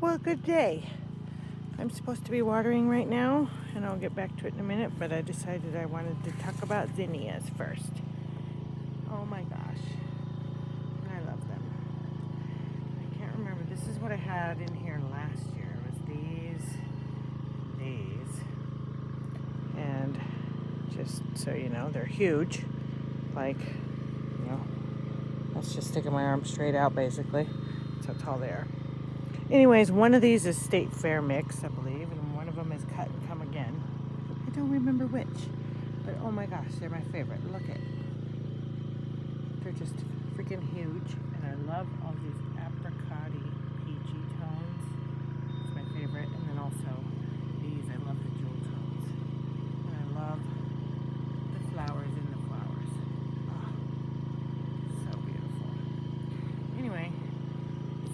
Well, good day. I'm supposed to be watering right now, and I'll get back to it in a minute, but I decided I wanted to talk about zinnias first. Oh my gosh. I love them. I can't remember. This is what I had in here last year. It was these. And just so you know, they're huge. Like, you know, that's just sticking my arm straight out basically. That's how tall they are. Anyways, one of these is State Fair mix, I believe, and one of them is Cut and Come Again. I don't remember which, but oh my gosh, they're my favorite. Look at, they're just freaking huge, and I love all these apricot-y, peachy tones. It's my favorite, and then also these, I love the jewel tones, and I love the flowers in the flowers. Oh, so beautiful. Anyway,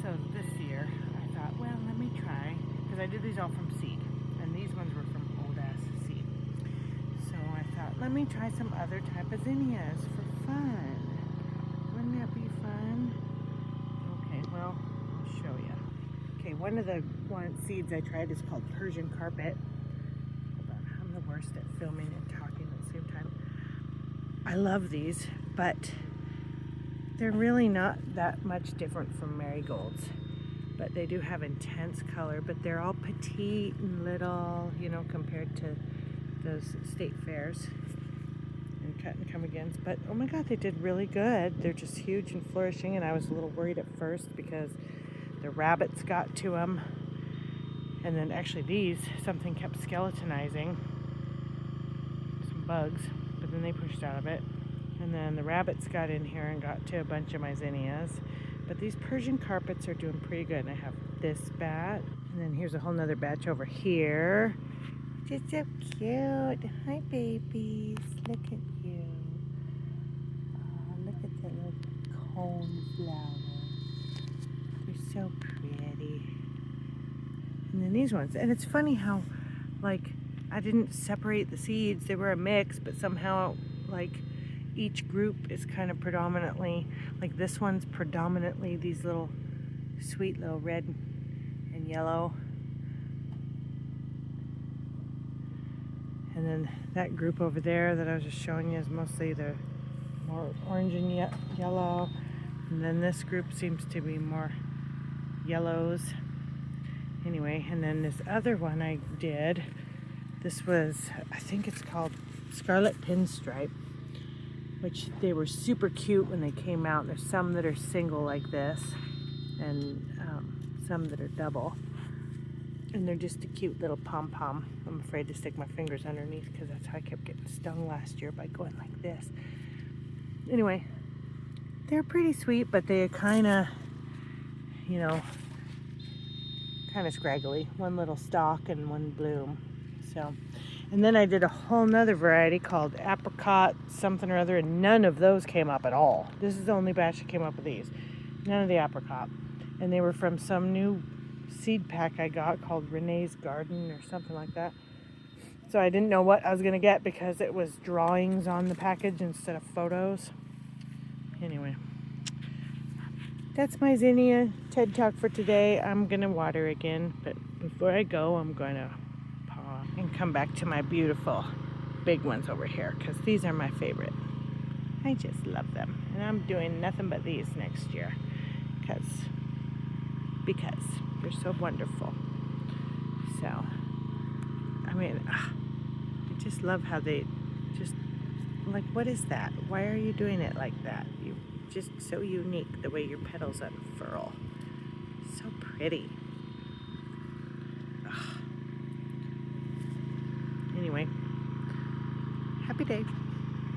so this year, well, let me try, because I did these all from seed, and these ones were from old ass seed. So I thought, let me try some other type of zinnias for fun. Wouldn't that be fun? Okay, well, I'll show you. Okay, one of the seeds I tried is called Persian Carpet. Hold on, I'm the worst at filming and talking at the same time. I love these, but they're really not that much different from marigolds. But they do have intense color, but they're all petite and little, you know, compared to those State Fairs and Cut and Come Agains. But oh my God, they did really good. They're just huge and flourishing, and I was a little worried at first because the rabbits got to them. And then actually these, something kept skeletonizing, some bugs, but then they pushed out of it. And then the rabbits got in here and got to a bunch of my zinnias. But these Persian carpets are doing pretty good. And I have this bat, and then here's a whole nother batch over here, which is so cute. Hi, babies. Look at you. Oh, look at the little cone flowers. They're so pretty. And then these ones. And it's funny how, like, I didn't separate the seeds. They were a mix, but somehow, like, each group is kind of predominantly, like this one's predominantly these little sweet little red and yellow, and then that group over there that I was just showing you is mostly the more orange and yellow, and then this group seems to be more yellows. Anyway, and then this other one I did, this was, I think it's called Scarlet Pinstripe, which they were super cute when they came out. There's some that are single like this, and some that are double. And they're just a cute little pom-pom. I'm afraid to stick my fingers underneath because that's how I kept getting stung last year by going like this. Anyway, they're pretty sweet, but they're kind of, you know, kind of scraggly. One little stalk and one bloom. So, and then I did a whole nother variety called apricot something or other, and none of those came up at all. This is the only batch that came up with these. None of the apricot. And they were from some new seed pack I got called Renee's Garden or something like that. So I didn't know what I was going to get because it was drawings on the package instead of photos. Anyway, that's my zinnia TED Talk for today. I'm going to water again, but before I go, I'm going to and come back to my beautiful big ones over here, because these are my favorite. I just love them, and I'm doing nothing but these next year because they're so wonderful. So I mean, I just love how they just, like, what is that? Why are you doing it like that? You just so unique the way your petals unfurl. So pretty. Anyway, happy day.